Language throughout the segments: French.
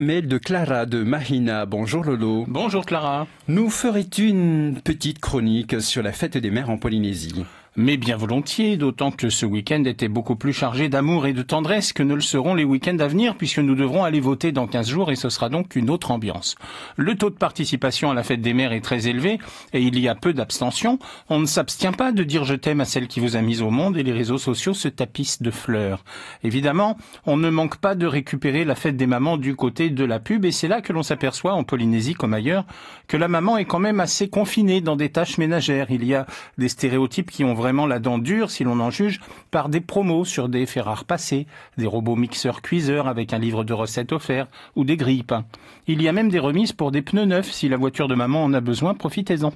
Mail de Clara de Mahina. Bonjour Lolo. Bonjour Clara. Nous ferais-tu une petite chronique sur la fête des mères en Polynésie? Mais bien volontiers, d'autant que ce week-end était beaucoup plus chargé d'amour et de tendresse que ne le seront les week-ends à venir, puisque nous devrons aller voter dans 15 jours et ce sera donc une autre ambiance. Le taux de participation à la fête des mères est très élevé et il y a peu d'abstention. On ne s'abstient pas de dire je t'aime à celle qui vous a mise au monde et les réseaux sociaux se tapissent de fleurs. Évidemment, on ne manque pas de récupérer la fête des mamans du côté de la pub et c'est là que l'on s'aperçoit en Polynésie comme ailleurs que la maman est quand même assez confinée dans des tâches ménagères. Il y a des stéréotypes qui ont vraiment la dent dure, si l'on en juge, par des promos sur des fers à repasser, des robots mixeurs-cuiseurs avec un livre de recettes offert, ou des grille-pains. Il y a même des remises pour des pneus neufs, si la voiture de maman en a besoin, profitez-en.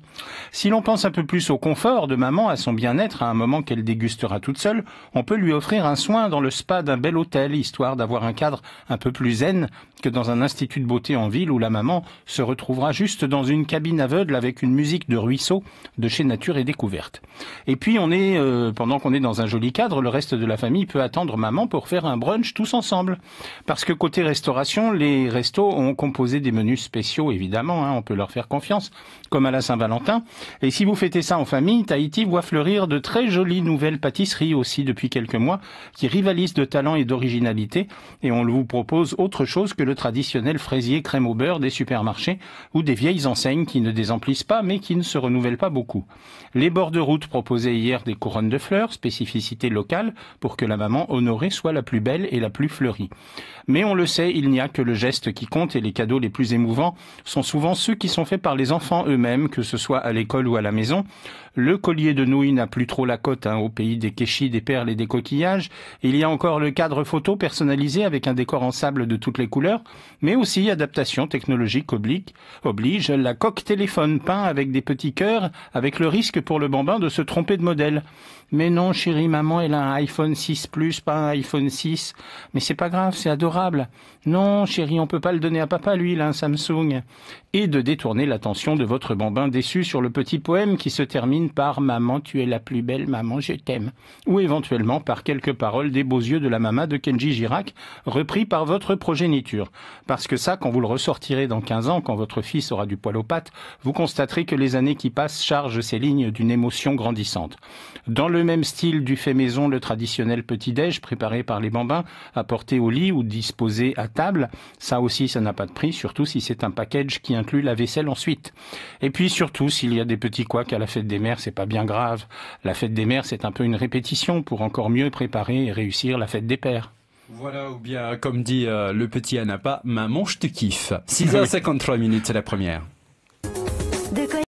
Si l'on pense un peu plus au confort de maman, à son bien-être, à un moment qu'elle dégustera toute seule, on peut lui offrir un soin dans le spa d'un bel hôtel, histoire d'avoir un cadre un peu plus zen que dans un institut de beauté en ville où la maman se retrouvera juste dans une cabine aveugle avec une musique de ruisseau de chez Nature et Découverte. Et puis pendant qu'on est dans un joli cadre, le reste de la famille peut attendre maman pour faire un brunch tous ensemble. Parce que côté restauration, les restos ont composé des menus spéciaux, évidemment, on peut leur faire confiance, comme à la Saint-Valentin. Et si vous fêtez ça en famille, Tahiti voit fleurir de très jolies nouvelles pâtisseries aussi depuis quelques mois, qui rivalisent de talent et d'originalité, et on vous propose autre chose que le traditionnel fraisier crème au beurre des supermarchés, ou des vieilles enseignes qui ne désemplissent pas, mais qui ne se renouvellent pas beaucoup. Les bords de route proposaient hier des couronnes de fleurs, spécificité locale, pour que la maman honorée soit la plus belle et la plus fleurie. Mais on le sait, il n'y a que le geste qui compte et les cadeaux les plus émouvants sont souvent ceux qui sont faits par les enfants eux-mêmes, que ce soit à l'école ou à la maison. Le collier de nouilles n'a plus trop la cote au pays des kéchis, des perles et des coquillages. Il y a encore le cadre photo personnalisé avec un décor en sable de toutes les couleurs, mais aussi adaptation technologique oblige la coque téléphone peint avec des petits cœurs, avec le risque pour le bambin de se tromper de modèle. Mais non, chérie, maman, elle a un iPhone 6 Plus, pas un iPhone 6. Mais c'est pas grave, c'est adorable. Non, chérie, on peut pas le donner à papa, lui, il a un Samsung. Et de détourner l'attention de votre bambin déçu sur le petit poème qui se termine par « Maman, tu es la plus belle, maman, je t'aime ». Ou éventuellement par quelques paroles des beaux yeux de la maman de Kenji Girac, repris par votre progéniture. Parce que ça, quand vous le ressortirez dans 15 ans, quand votre fils aura du poil aux pattes, vous constaterez que les années qui passent chargent ces lignes d'une émotion grandissante. Dans le même style du fait maison, le traditionnel petit-déj préparé par les bambins, apporté au lit ou disposé à table, ça aussi, ça n'a pas de prix, surtout si c'est un package qui inclut la vaisselle ensuite. Et puis surtout, s'il y a des petits couacs à la fête des mères, c'est pas bien grave. La fête des mères, c'est un peu une répétition pour encore mieux préparer et réussir la fête des pères. Voilà, ou bien, comme dit le petit Anapa, maman, je te kiffe. 6h53 minutes, c'est la première.